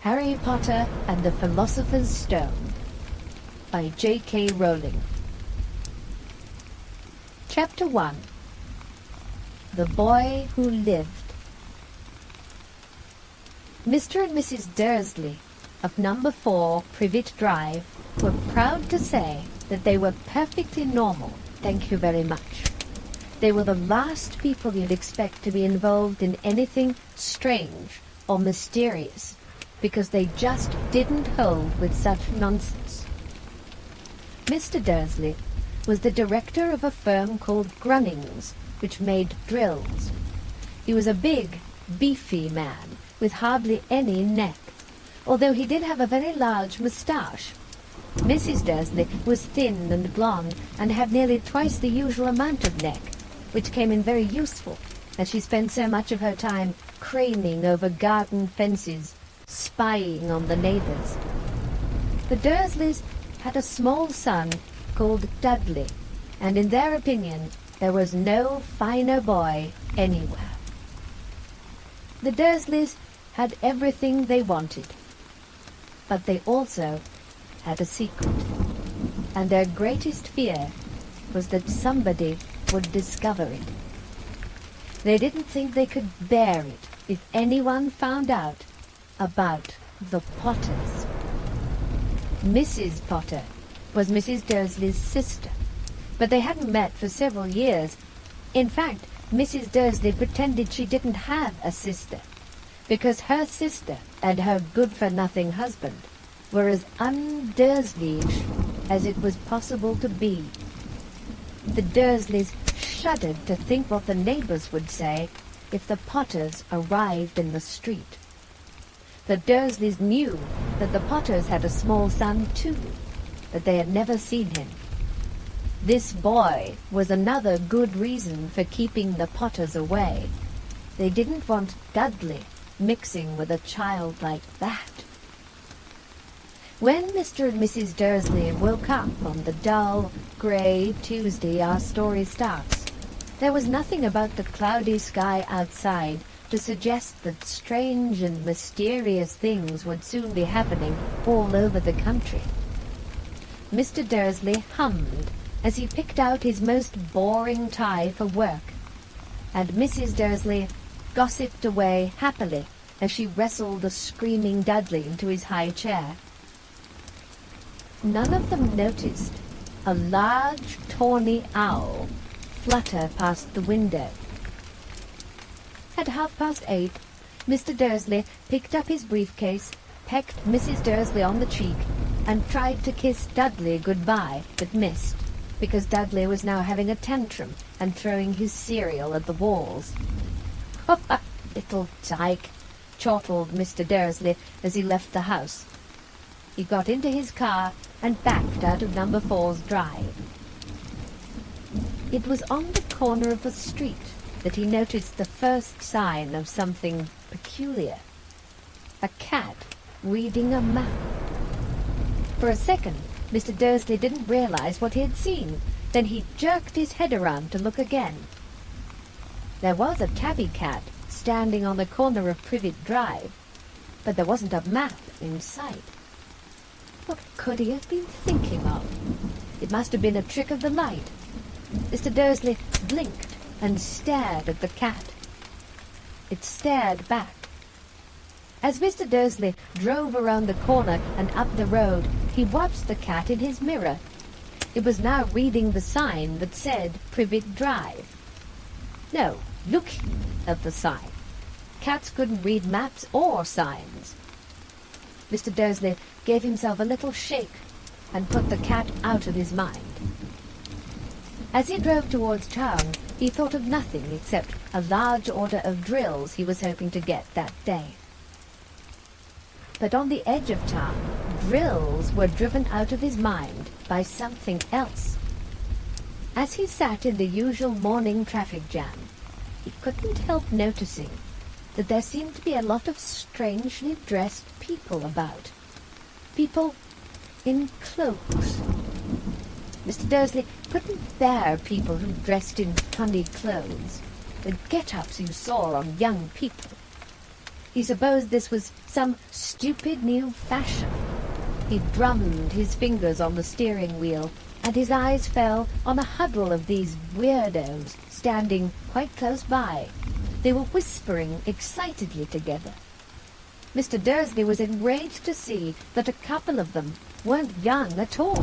Harry Potter and the Philosopher's Stone by J.K. Rowling. Chapter 1. The Boy Who Lived. Mr. and Mrs. Dursley of number 4 Privet Drive were proud to say that they were perfectly normal, thank you very much. They were the last people you'd expect to be involved in anything strange or mysterious, because they just didn't hold with such nonsense. Mr. Dursley was the director of a firm called Grunnings, which made drills. He was a big, beefy man with hardly any neck, although he did have a very large moustache. Mrs. Dursley was thin and blonde and had nearly twice the usual amount of neck, which came in very useful, as she spent so much of her time craning over garden fences, spying on the neighbours. The Dursleys had a small son called Dudley, and in their opinion there was no finer boy anywhere. The Dursleys had everything they wanted, but they also had a secret, and their greatest fear was that somebody would discover it. They didn't think they could bear it if anyone found out about the Potters. Mrs. Potter was Mrs. Dursley's sister, but they hadn't met for several years. In fact, Mrs. Dursley pretended she didn't have a sister, because her sister and her good-for-nothing husband were as un-Dursleyish as it was possible to be. The Dursleys shuddered to think what the neighbours would say if the Potters arrived in the street. The Dursleys knew that the Potters had a small son too, but they had never seen him. This boy was another good reason for keeping the Potters away. They didn't want Dudley mixing with a child like that. When Mr. and Mrs. Dursley woke up on the dull, grey Tuesday our story starts, there was nothing about the cloudy sky outside to suggest that strange and mysterious things would soon be happening all over the country. Mr. Dursley hummed as he picked out his most boring tie for work, and Mrs. Dursley gossiped away happily as she wrestled a screaming Dudley into his high chair. None of them noticed a large, tawny owl flutter past the window. At 8:30, Mr. Dursley picked up his briefcase, pecked Mrs. Dursley on the cheek, and tried to kiss Dudley goodbye, but missed, because Dudley was now having a tantrum and throwing his cereal at the walls. "Oh, little dyke," chortled Mr. Dursley as he left the house. He got into his car and backed out of number 4's drive. It was on the corner of a street that he noticed the first sign of something peculiar. A cat reading a map. For a second, Mr. Dursley didn't realize what he had seen. Then he jerked his head around to look again. There was a tabby cat standing on the corner of Privet Drive, but there wasn't a map in sight. What could he have been thinking of? It must have been a trick of the light. Mr. Dursley blinked and stared at the cat. It stared back. As Mr. Dursley drove around the corner and up the road, he watched the cat in his mirror. It was now reading the sign that said Privet Drive. No, looking at the sign. Cats couldn't read maps or signs. Mr. Dursley gave himself a little shake and put the cat out of his mind. As he drove towards town, he thought of nothing except a large order of drills he was hoping to get that day. But on the edge of town, drills were driven out of his mind by something else. As he sat in the usual morning traffic jam, he couldn't help noticing that there seemed to be a lot of strangely dressed people about. People in cloaks. Mr. Dursley couldn't bear people who dressed in funny clothes, the get-ups you saw on young people. He supposed this was some stupid new fashion. He drummed his fingers on the steering wheel, and his eyes fell on a huddle of these weirdos standing quite close by. They were whispering excitedly together. Mr. Dursley was enraged to see that a couple of them weren't young at all.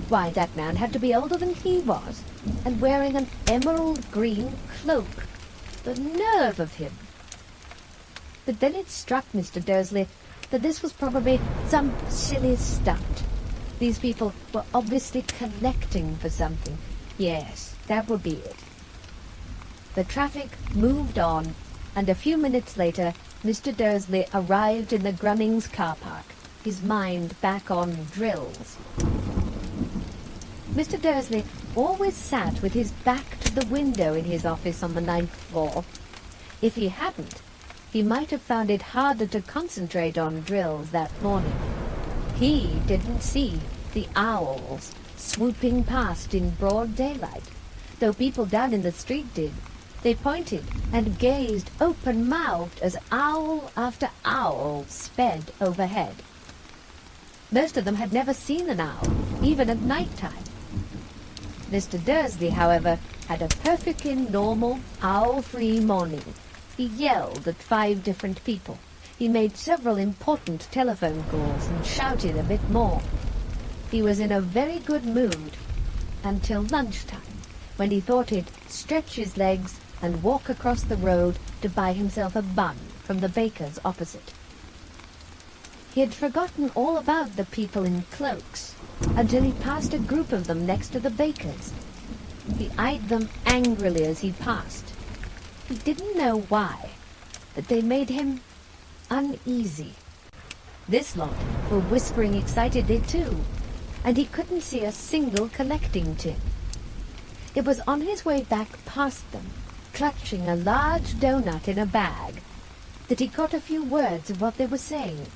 Why, that man had to be older than he was, and wearing an emerald green cloak. The nerve of him! But then it struck Mr. Dursley that this was probably some silly stunt. These people were obviously collecting for something. Yes, that would be it. The traffic moved on, and a few minutes later Mr. Dursley arrived in the Grunnings car park, his mind back on drills. Mr. Dursley always sat with his back to the window in his office on the 9th floor. If he hadn't, he might have found it harder to concentrate on drills that morning. He didn't see the owls swooping past in broad daylight, though people down in the street did. They pointed and gazed open-mouthed as owl after owl sped overhead. Most of them had never seen an owl, even at night time. Mr. Dursley, however, had a perfectly normal, owl-free morning. He yelled at 5 different people. He made several important telephone calls and shouted a bit more. He was in a very good mood until lunchtime, when he thought he'd stretch his legs and walk across the road to buy himself a bun from the baker's opposite. He had forgotten all about the people in cloaks until he passed a group of them next to the baker's. He eyed them angrily as he passed. He didn't know why, but they made him uneasy. This lot were whispering excitedly too, and he couldn't see a single collecting tin. It was on his way back past them, clutching a large doughnut in a bag, that he caught a few words of what they were saying.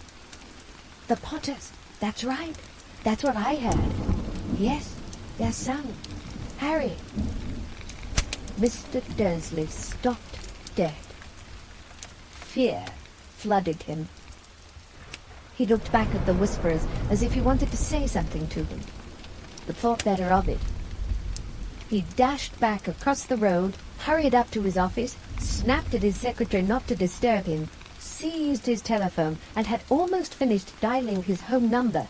"The Potters, that's right, that's what I heard. Yes, their son, Harry." Mr. Dursley stopped dead. Fear flooded him. He looked back at the whisperers as if he wanted to say something to them, but thought better of it. He dashed back across the road, hurried up to his office, snapped at his secretary not to disturb him, seized his telephone, and had almost finished dialing his home number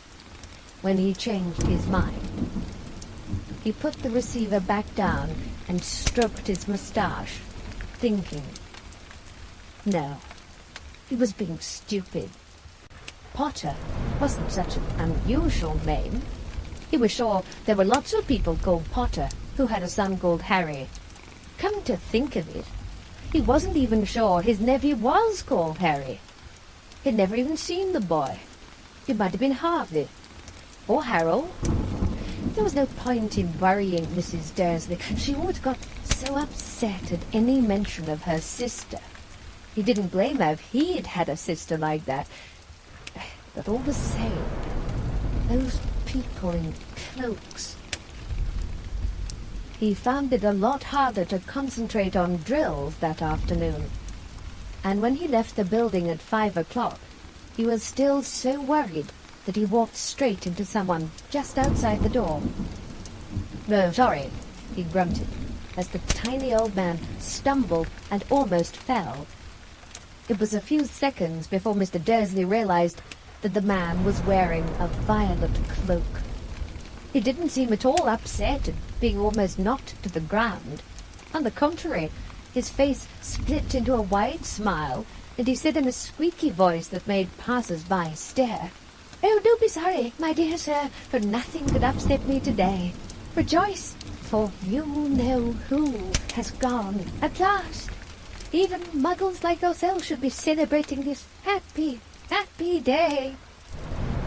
when he changed his mind. He put the receiver back down and stroked his moustache, thinking. No, he was being stupid. Potter wasn't such an unusual name. He was sure there were lots of people called Potter who had a son called Harry. Come to think of it, he wasn't even sure his nephew was called Harry. He'd never even seen the boy. It might have been Harvey, or Harold. There was no point in worrying Mrs. Dursley. She always got so upset at any mention of her sister. He didn't blame her if he'd had a sister like that. But all the same, those people in cloaks. He found it a lot harder to concentrate on drills that afternoon. And when he left the building at 5 o'clock, he was still so worried that he walked straight into someone just outside the door. "No, sorry," he grunted, as the tiny old man stumbled and almost fell. It was a few seconds before Mr. Dursley realized that the man was wearing a violet cloak. He didn't seem at all upset at being almost knocked to the ground. On the contrary, his face split into a wide smile, and he said in a squeaky voice that made passers-by stare, "Oh, don't be sorry, my dear sir, for nothing could upset me today. Rejoice, for you know who has gone at last. Even muggles like yourself should be celebrating this happy, happy day."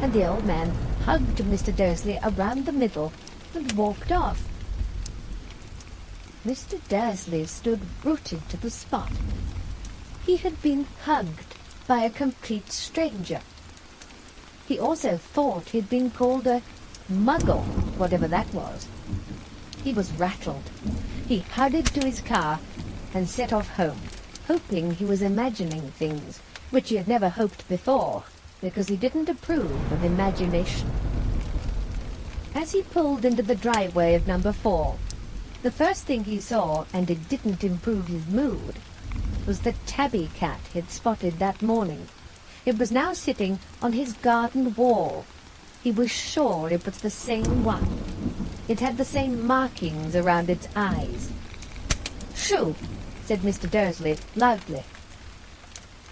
And the old man hugged Mr. Dursley around the middle and walked off. Mr. Dursley stood rooted to the spot. He had been hugged by a complete stranger. He also thought he'd been called a muggle, whatever that was. He was rattled. He hurried to his car and set off home, hoping he was imagining things. which he had never hoped before, because he didn't approve of imagination. As he pulled into the driveway of number 4, the first thing he saw, and it didn't improve his mood, was the tabby cat he had spotted that morning. It was now sitting on his garden wall. He was sure it was the same one. It had the same markings around its eyes. "Shoo!" said Mr. Dursley loudly.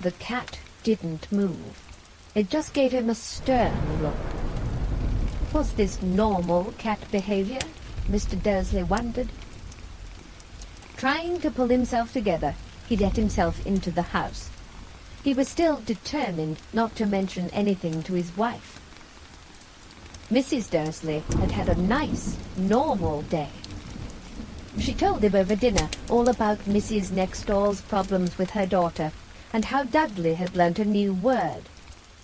The cat didn't move. It just gave him a stern look. Was this normal cat behavior? Mr. Dursley wondered. Trying to pull himself together, he let himself into the house. He was still determined not to mention anything to his wife. Mrs. Dursley had had a nice, normal day. She told him over dinner all about Mrs. Nextdoor's problems with her daughter, and how Dudley had learnt a new word,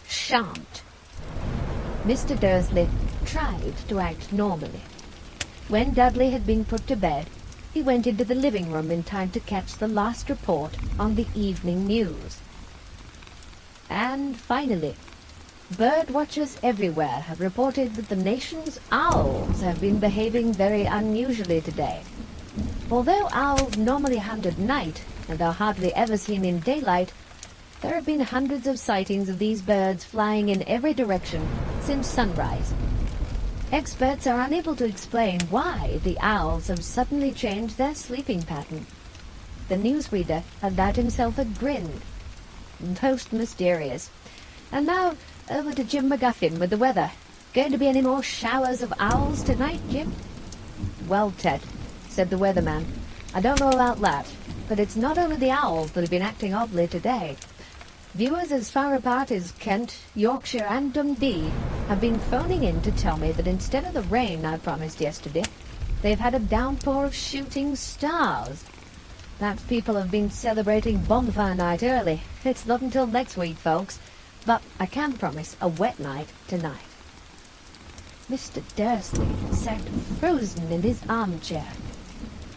shan't. Mr. Dursley tried to act normally. When Dudley had been put to bed, he went into the living room in time to catch the last report on the evening news. And finally, bird watchers everywhere have reported that the nation's owls have been behaving very unusually today. Although owls normally hunt at night and are hardly ever seen in daylight, there have been hundreds of sightings of these birds flying in every direction since sunrise. Experts are unable to explain why the owls have suddenly changed their sleeping pattern. The newsreader allowed himself a grin. Most mysterious. And now, over to Jim McGuffin with the weather. Going to be any more showers of owls tonight, Jim? Well, Ted, said the weatherman, I don't know about that, but it's not only the owls that have been acting oddly today. Viewers as far apart as Kent, Yorkshire and Dundee have been phoning in to tell me that instead of the rain I promised yesterday, they've had a downpour of shooting stars. That people have been celebrating bonfire night early. It's not until next week, folks, but I can promise a wet night tonight. Mr. Dursley sat frozen in his armchair.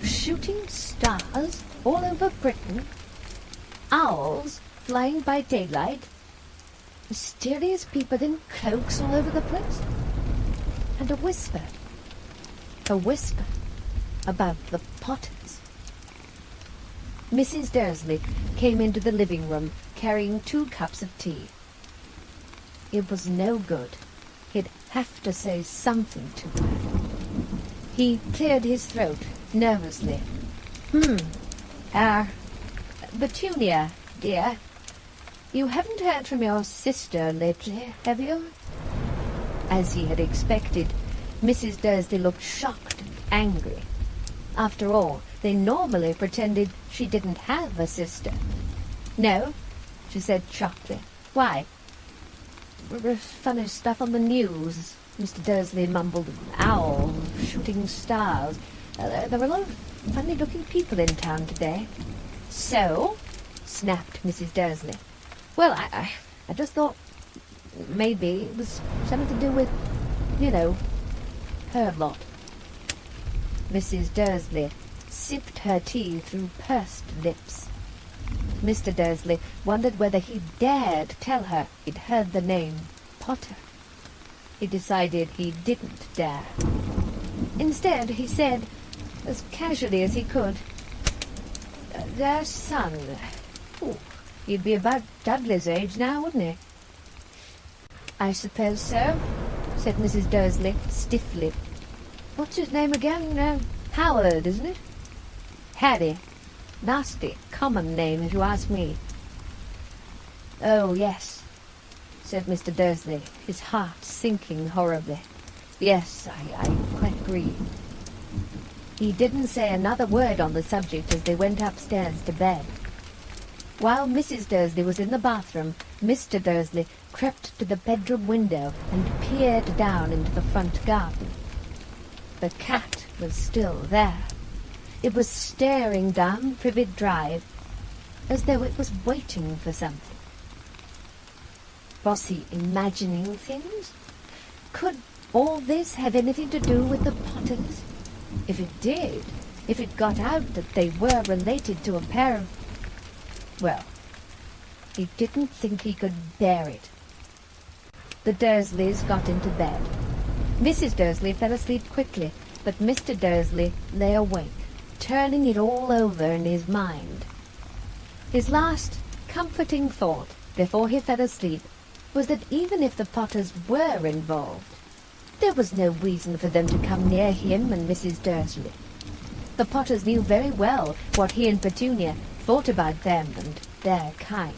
Shooting stars all over Britain? Owls flying by daylight? Mysterious people in cloaks all over the place? And a whisper about the Potters. Mrs. Dursley came into the living room carrying 2 cups of tea. It was no good. He'd have to say something to her. He cleared his throat nervously. Petunia, dear, you haven't heard from your sister lately, have you? As he had expected, Mrs. Dursley looked shocked and angry. After all, they normally pretended she didn't have a sister. No, she said sharply. Why? Funny stuff on the news, Mr. Dursley mumbled. Owl, shooting stars. There were a lot of funny-looking people in town today. So? Snapped Mrs. Dursley. Well, I just thought maybe it was something to do with, her lot. Mrs. Dursley sipped her tea through pursed lips. Mr. Dursley wondered whether he dared tell her he'd heard the name Potter. He decided he didn't dare. Instead, he said, as casually as he could, their son. Ooh, he'd be about Dudley's age now, wouldn't he? I suppose so, said Mrs. Dursley stiffly. What's his name again? Howard, isn't it? Harry. Nasty, common name, if you ask me. Oh, yes, said Mr. Dursley, his heart sinking horribly. Yes, I quite agree. He didn't say another word on the subject as they went upstairs to bed. While Mrs. Dursley was in the bathroom, Mr. Dursley crept to the bedroom window and peered down into the front garden. The cat was still there. It was staring down Privet Drive as though it was waiting for something. Was he imagining things? Could all this have anything to do with the Potters? If it did, if it got out that they were related to a pair of... Well, He didn't think he could bear it. The Dursleys got into bed. Mrs. Dursley fell asleep quickly, but Mr. Dursley lay awake, turning it all over in his mind. His last comforting thought before he fell asleep was that even if the Potters were involved, there was no reason for them to come near him and Mrs. Dursley. The Potters knew very well what he and Petunia thought about them and their kind.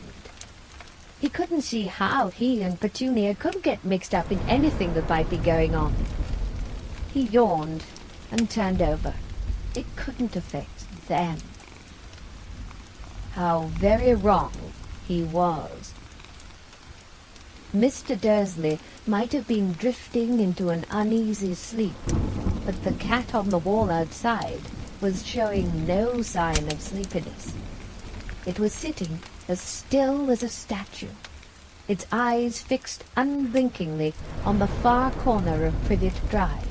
He couldn't see how he and Petunia could get mixed up in anything that might be going on. He yawned and turned over. It couldn't affect them. How very wrong he was. Mr. Dursley might have been drifting into an uneasy sleep, but the cat on the wall outside was showing no sign of sleepiness. It was sitting as still as a statue, its eyes fixed unblinkingly on the far corner of Privet Drive.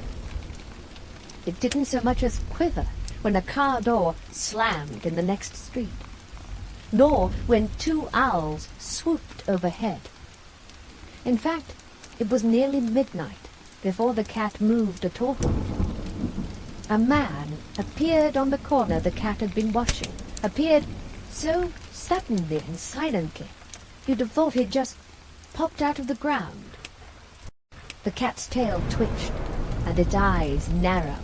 It didn't so much as quiver when a car door slammed in the next street, nor when two owls swooped overhead. In fact, it was nearly midnight before the cat moved at all. A man appeared on the corner the cat had been watching, appeared so suddenly and silently, you'd have thought he'd just popped out of the ground. The cat's tail twitched, and its eyes narrowed.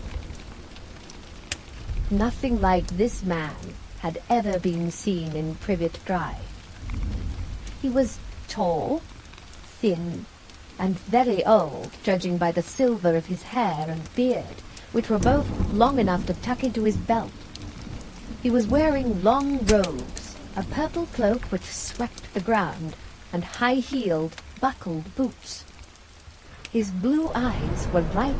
Nothing like this man had ever been seen in Privet Drive. He was tall, thin, and very old, judging by the silver of his hair and beard, which were both long enough to tuck into his belt. He was wearing long robes, a purple cloak which swept the ground, and high-heeled, buckled boots. His blue eyes were light,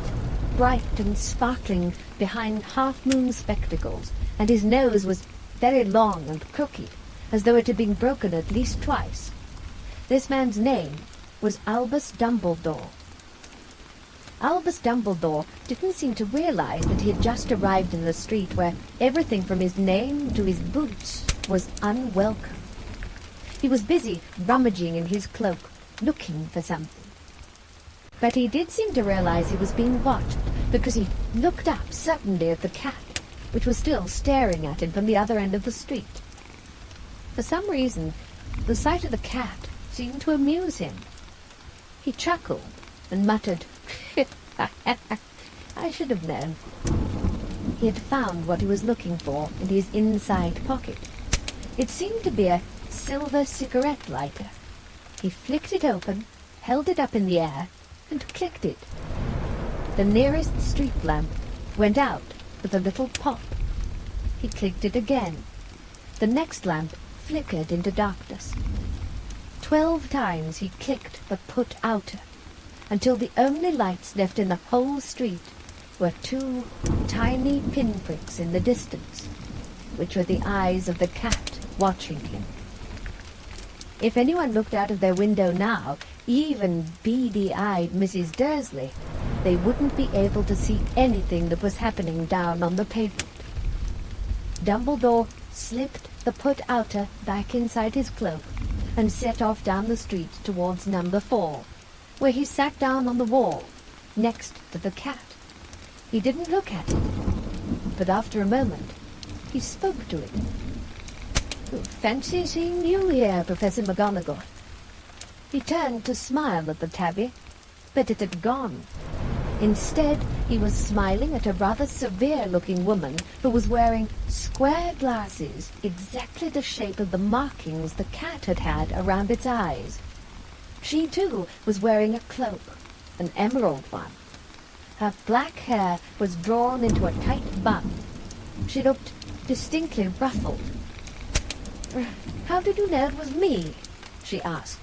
bright, and sparkling behind half-moon spectacles, and his nose was very long and crooked, as though it had been broken at least twice. This man's name was Albus Dumbledore. Albus Dumbledore didn't seem to realize that he had just arrived in the street where everything from his name to his boots was unwelcome. He was busy rummaging in his cloak, looking for something. But he did seem to realize he was being watched, because he looked up suddenly at the cat, which was still staring at him from the other end of the street. For some reason, the sight of the cat seemed to amuse him. He chuckled and muttered, "I should have known." He had found what he was looking for in his inside pocket. It seemed to be a silver cigarette lighter. He flicked it open, held it up in the air, and clicked it. The nearest street lamp went out with a little pop. He clicked it again. The next lamp flickered into darkness. 12 times he clicked the put outer, until the only lights left in the whole street were 2 tiny pinpricks in the distance, which were the eyes of the cat watching him. If anyone looked out of their window now, even beady-eyed Mrs. Dursley, they wouldn't be able to see anything that was happening down on the pavement. Dumbledore slipped the put outer back inside his cloak and set off down the street towards number 4, where he sat down on the wall, next to the cat. He didn't look at it, but after a moment, he spoke to it. "Fancy seeing you here, Professor McGonagall." He turned to smile at the tabby, but it had gone. Instead, he was smiling at a rather severe-looking woman who was wearing square glasses exactly the shape of the markings the cat had had around its eyes. She, too, was wearing a cloak, an emerald one. Her black hair was drawn into a tight bun. She looked distinctly ruffled. "How did you know it was me?" she asked.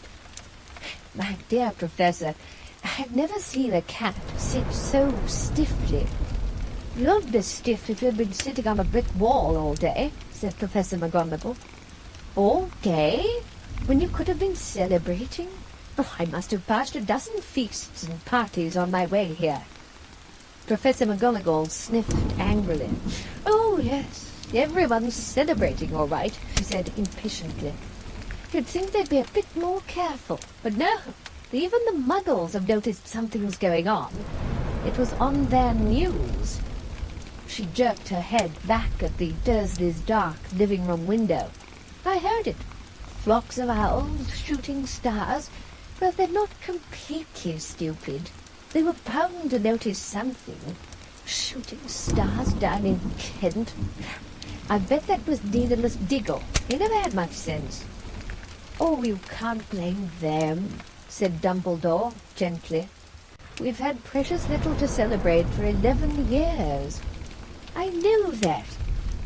"My dear Professor, I've never seen a cat sit so stiffly." "You'd be stiff if you'd been sitting on a brick wall all day," said Professor McGonagall. "All day? When you could have been celebrating? Oh, I must have passed a dozen feasts and parties on my way here." Professor McGonagall sniffed angrily. "Oh, yes, everyone's celebrating all right," she said impatiently. You'd think they'd be a bit more careful, but no. Even the Muggles have noticed something's going on. It was on their news. She jerked her head back at the Dursleys' dark living room window. I heard it. Flocks of owls shooting stars. Well, they're not completely stupid. They were bound to notice something. Shooting stars down in Kent. I bet that was Daedalus Diggle. He never had much sense. Oh, you can't blame them, said Dumbledore gently. We've had precious little to celebrate for 11 years. I knew that,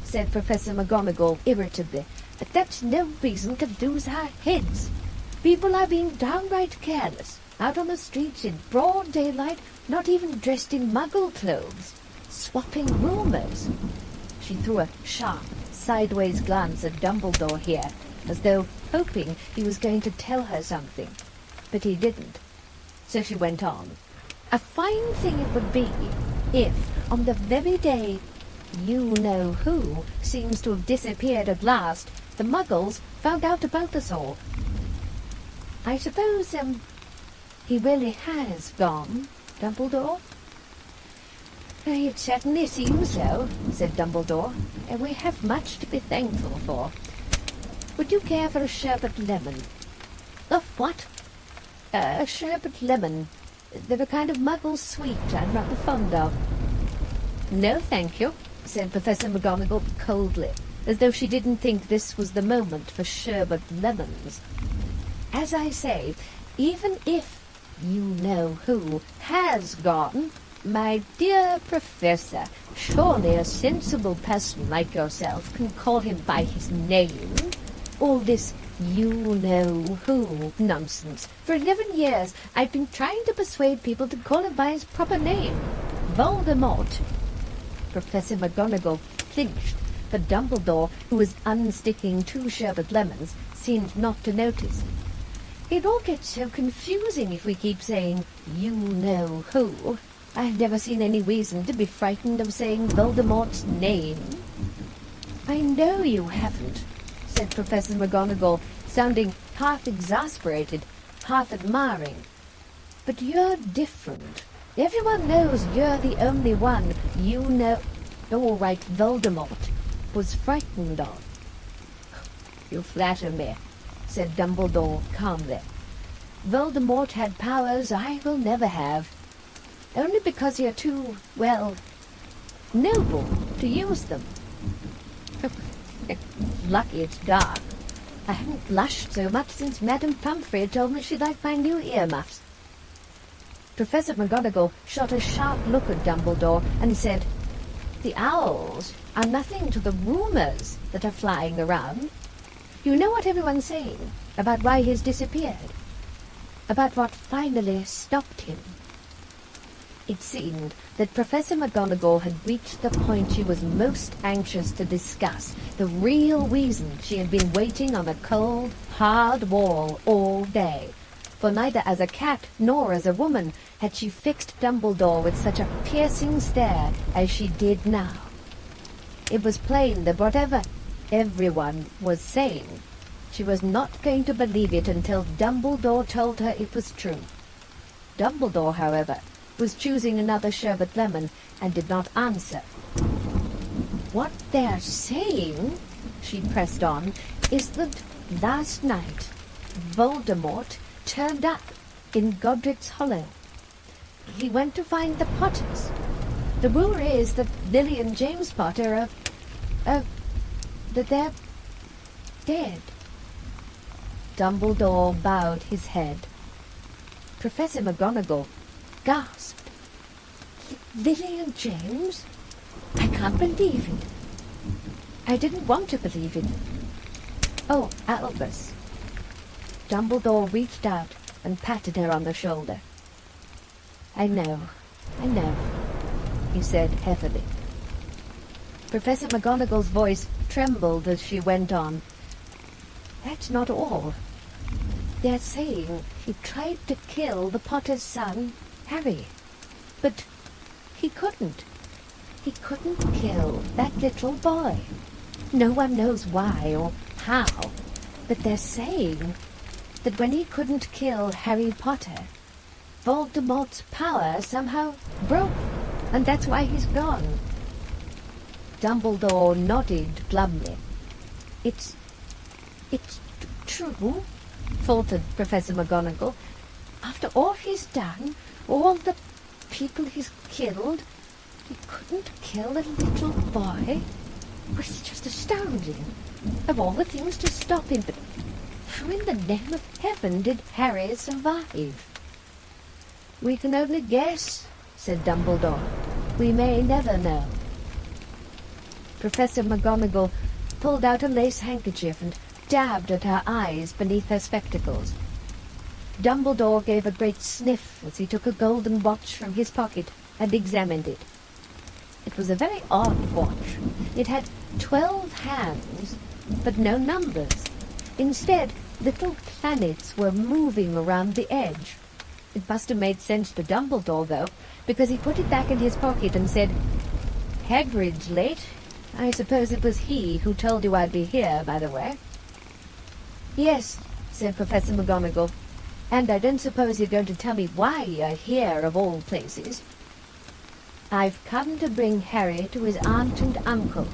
said Professor McGonagall irritably, but that's no reason to lose our heads. People are being downright careless, out on the streets in broad daylight, not even dressed in Muggle clothes, swapping rumours. She threw a sharp, sideways glance at Dumbledore here, as though hoping he was going to tell her something. But he didn't. So she went on. A fine thing it would be if, on the very day you-know-who seems to have disappeared at last, the Muggles found out about us all. I suppose, he really has gone, Dumbledore? It certainly seems so, said Dumbledore, and we have much to be thankful for. Would you care for a sherbet lemon? A what? A sherbet lemon. They're a kind of Muggle sweet I'm rather fond of. No, thank you, said Professor McGonagall coldly, as though she didn't think this was the moment for sherbet lemons. As I say, even if you-know-who has gone, my dear Professor, surely a sensible person like yourself can call him by his name. All this you-know-who nonsense. For 11 years I've been trying to persuade people to call him by his proper name. Voldemort. Professor McGonagall flinched, but Dumbledore, who was unsticking 2 sherbet lemons, seemed not to notice. It all gets so confusing if we keep saying you-know-who. I've never seen any reason to be frightened of saying Voldemort's name. I know you haven't, said Professor McGonagall, sounding half exasperated, half admiring. But you're different. Everyone knows you're the only one all right, Voldemort was frightened of. You flatter me, said Dumbledore calmly. Voldemort had powers I will never have. Only because you're too, well, noble to use them. Lucky it's dark. I haven't blushed so much since Madame Pomfrey told me she liked my new earmuffs. Professor McGonagall shot a sharp look at Dumbledore and said, The owls are nothing to the rumours that are flying around. You know what everyone's saying about why he's disappeared, about what finally stopped him. It seemed that Professor McGonagall had reached the point she was most anxious to discuss, the real reason she had been waiting on a cold, hard wall all day. For neither as a cat nor as a woman had she fixed Dumbledore with such a piercing stare as she did now. It was plain that whatever everyone was saying, she was not going to believe it until Dumbledore told her it was true. Dumbledore, however, was choosing another sherbet lemon and did not answer. What they're saying, she pressed on, is that last night Voldemort turned up in Godric's Hollow. He went to find the Potters. The rumor is that Lily and James Potter that they're dead. Dumbledore bowed his head. Professor McGonagall gasped. Lily and James? I can't believe it. I didn't want to believe it. Oh, Albus. Dumbledore reached out and patted her on the shoulder. I know, he said heavily. Professor McGonagall's voice trembled as she went on. That's not all. They're saying he tried to kill the Potter's son, Harry. But he couldn't. He couldn't kill that little boy. No one knows why or how. But they're saying that when he couldn't kill Harry Potter, Voldemort's power somehow broke, and that's why he's gone. Dumbledore nodded glumly. It's true, faltered Professor McGonagall. After all he's done, all the people he's killed, he couldn't kill a little boy? Well, it's just astounding. Of all the things to stop him, but how in the name of heaven did Harry survive? We can only guess, said Dumbledore. We may never know. Professor McGonagall pulled out a lace handkerchief and dabbed at her eyes beneath her spectacles. Dumbledore gave a great sniff as he took a golden watch from his pocket and examined it. It was a very odd watch. It had 12 hands, but no numbers. Instead, little planets were moving around the edge. It must have made sense to Dumbledore, though, because he put it back in his pocket and said, "Hagrid's late. I suppose it was he who told you I'd be here, by the way." "Yes," said Professor McGonagall, "and I don't suppose you're going to tell me why you're here, of all places." "I've come to bring Harry to his aunt and uncle.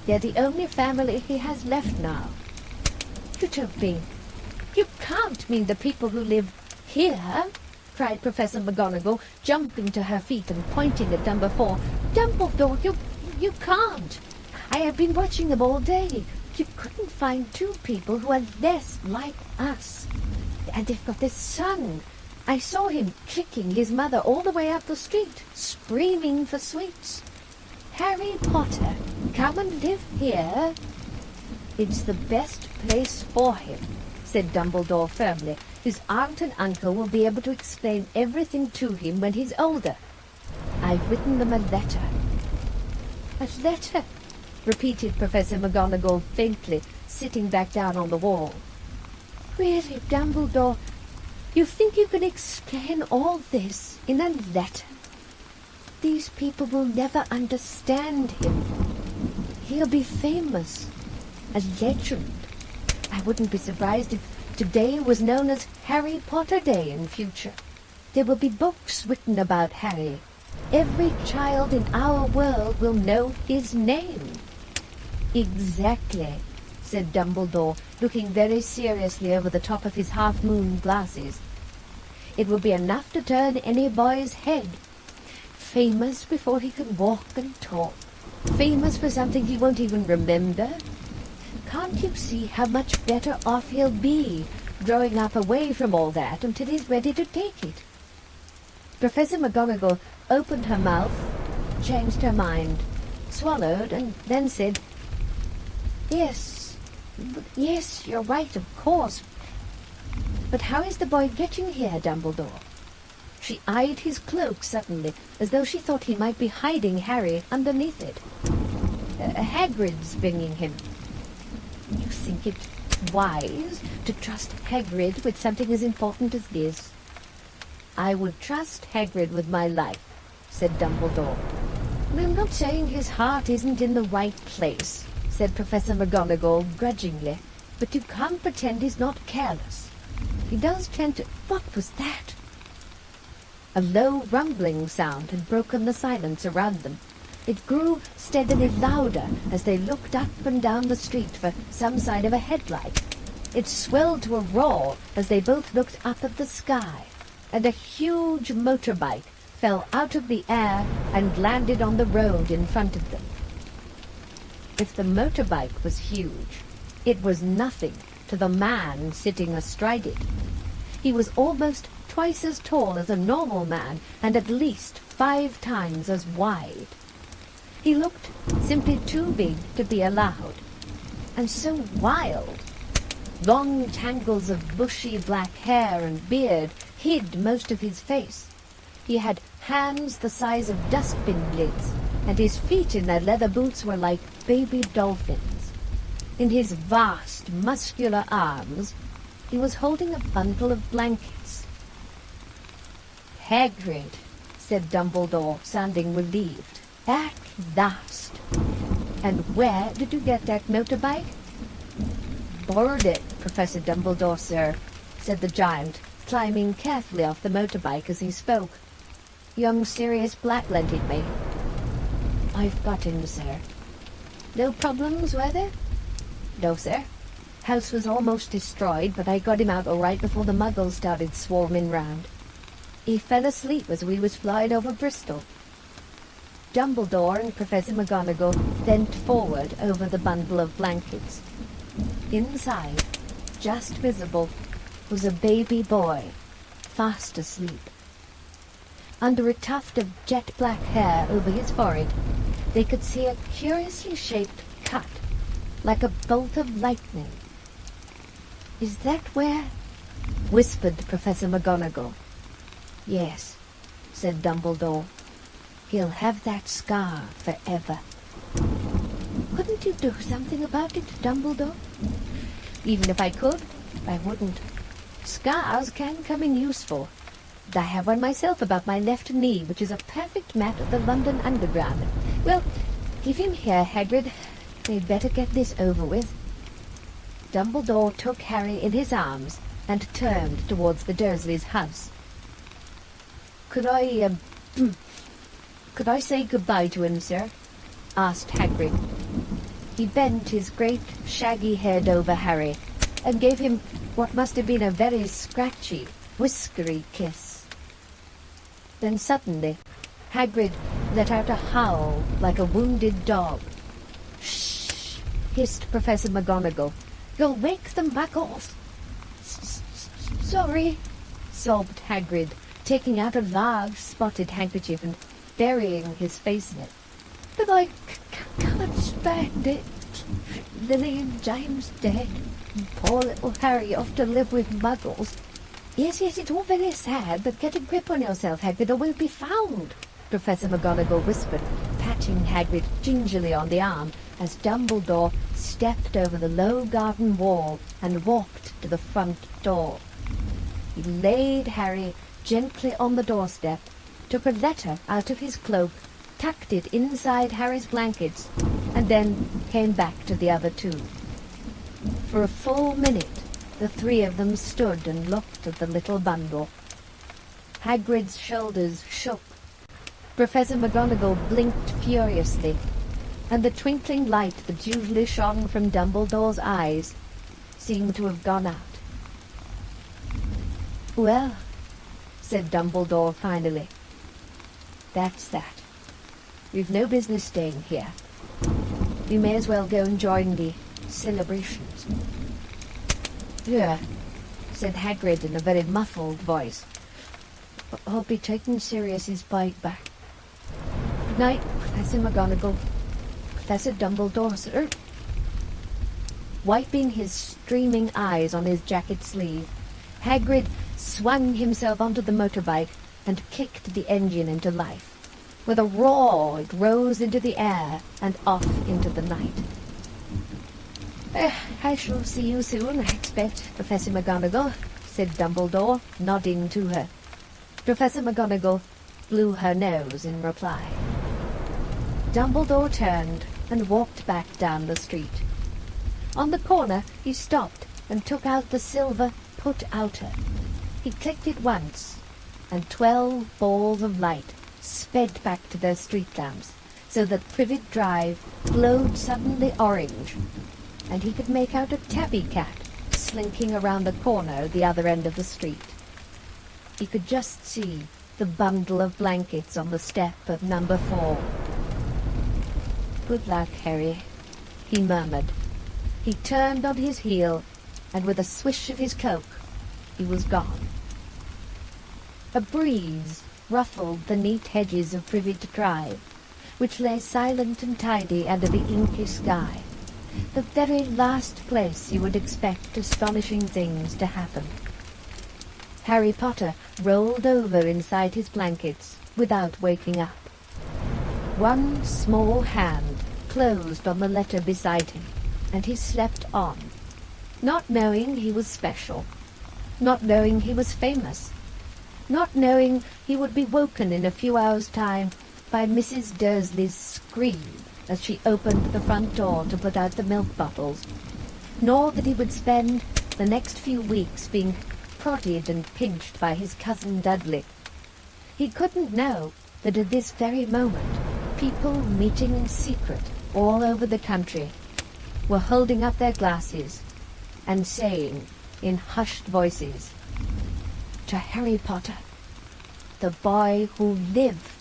They're the only family he has left now." "You don't mean... You can't mean the people who live here?" cried Professor McGonagall, jumping to her feet and pointing at number 4. "Dumbledore, you can't! I have been watching them all day. You couldn't find 2 people who are less like us. And they've got this son. I saw him kicking his mother all the way up the street, screaming for sweets. Harry Potter, come and live here." "It's the best place for him," said Dumbledore firmly. "His aunt and uncle will be able to explain everything to him when he's older. I've written them a letter." "A letter?" repeated Professor McGonagall faintly, sitting back down on the wall. "Really, Dumbledore, you think you can explain all this in a letter? These people will never understand him. He'll be famous, a legend. I wouldn't be surprised if today was known as Harry Potter Day in future. There will be books written about Harry. Every child in our world will know his name." "Exactly," said Dumbledore, looking very seriously over the top of his half-moon glasses. "It will be enough to turn any boy's head. Famous before he can walk and talk. Famous for something he won't even remember. Can't you see how much better off he'll be growing up away from all that until he's ready to take it?" Professor McGonagall opened her mouth, changed her mind, swallowed, and then said, Yes, you're right, of course. But how is the boy getting here, Dumbledore?" She eyed his cloak suddenly, as though she thought he might be hiding Harry underneath it. "Hagrid's bringing him." "You think it wise to trust Hagrid with something as important as this?" "I would trust Hagrid with my life," said Dumbledore. "I'm not saying his heart isn't in the right place," said Professor McGonagall grudgingly, "but you can't pretend he's not careless. He does tend to... What was that?" A low rumbling sound had broken the silence around them. It grew steadily louder as they looked up and down the street for some sign of a headlight. It swelled to a roar as they both looked up at the sky, and a huge motorbike fell out of the air and landed on the road in front of them. If the motorbike was huge, it was nothing to the man sitting astride it. He was almost twice as tall as a normal man and at least 5 times as wide. He looked simply too big to be allowed, and so wild. Long tangles of bushy black hair and beard hid most of his face. He had hands the size of dustbin lids, and his feet in their leather boots were like baby dolphins. In his vast, muscular arms, he was holding a bundle of blankets. "Hagrid," said Dumbledore, sounding relieved. "At last. And where did you get that motorbike?" "Borrowed it," Professor Dumbledore, sir," said the giant, climbing carefully off the motorbike as he spoke. "Young Sirius Black lent it me." "I've got him, sir." "No problems, were there?" "No, sir. House was almost destroyed, but I got him out all right before the muggles started swarming round. He fell asleep as we was flying over Bristol." Dumbledore and Professor McGonagall bent forward over the bundle of blankets. Inside, just visible, was a baby boy, fast asleep. Under a tuft of jet-black hair over his forehead, they could see a curiously shaped cut, like a bolt of lightning. "Is that where—" whispered Professor McGonagall. "Yes," said Dumbledore. "He'll have that scar forever." "Couldn't you do something about it, Dumbledore?" "Even if I could, I wouldn't. Scars can come in useful. I have one myself about my left knee, which is a perfect map of the London Underground. Well, give him here, Hagrid. We'd better get this over with." Dumbledore took Harry in his arms and turned towards the Dursleys' house. Could I say goodbye to him, sir?" asked Hagrid. He bent his great shaggy head over Harry and gave him what must have been a very scratchy, whiskery kiss. Then suddenly, Hagrid let out a howl like a wounded dog. "Shh!" hissed Professor McGonagall. "You'll wake the muggles." "Sorry," sobbed Hagrid, taking out a large spotted handkerchief and burying his face in it. "But I can't stand it. Lily and James dead, and poor little Harry off to live with muggles." Yes, it's all very sad, but get a grip on yourself, Hagrid, or we'll be found," Professor McGonagall whispered, patting Hagrid gingerly on the arm as Dumbledore stepped over the low garden wall and walked to the front door. He laid Harry gently on the doorstep, took a letter out of his cloak, tucked it inside Harry's blankets, and then came back to the other two. For a full minute, the three of them stood and looked at the little bundle. Hagrid's shoulders shook. Professor McGonagall blinked furiously, and the twinkling light that usually shone from Dumbledore's eyes seemed to have gone out. "Well," said Dumbledore finally, "that's that. We've no business staying here. We may as well go and join the celebrations." "Yeah," said Hagrid in a very muffled voice. "I'll be taking Sirius's bike back. Good night, Professor McGonagall. Professor Dumbledore, sir." Wiping his streaming eyes on his jacket sleeve, Hagrid swung himself onto the motorbike and kicked the engine into life. With a roar, it rose into the air and off into the night. "I shall see you soon, I expect, Professor McGonagall," said Dumbledore, nodding to her. Professor McGonagall blew her nose in reply. Dumbledore turned and walked back down the street. On the corner, he stopped and took out the silver put-outer. He clicked it once, and 12 balls of light sped back to their street lamps, so that Privet Drive glowed suddenly orange, and he could make out a tabby cat slinking around the corner at the other end of the street. He could just see the bundle of blankets on the step of number 4. "Good luck, Harry," he murmured. He turned on his heel, and with a swish of his cloak, he was gone. A breeze ruffled the neat hedges of Privet Drive, which lay silent and tidy under the inky sky, the very last place you would expect astonishing things to happen. Harry Potter rolled over inside his blankets without waking up. One small hand closed on the letter beside him, and he slept on, not knowing he was special, not knowing he was famous, not knowing he would be woken in a few hours' time by Mrs. Dursley's scream as she opened the front door to put out the milk bottles, nor that he would spend the next few weeks being prodded and pinched by his cousin Dudley. He couldn't know that at this very moment, people meeting in secret all over the country were holding up their glasses and saying in hushed voices, "To Harry Potter, the boy who lived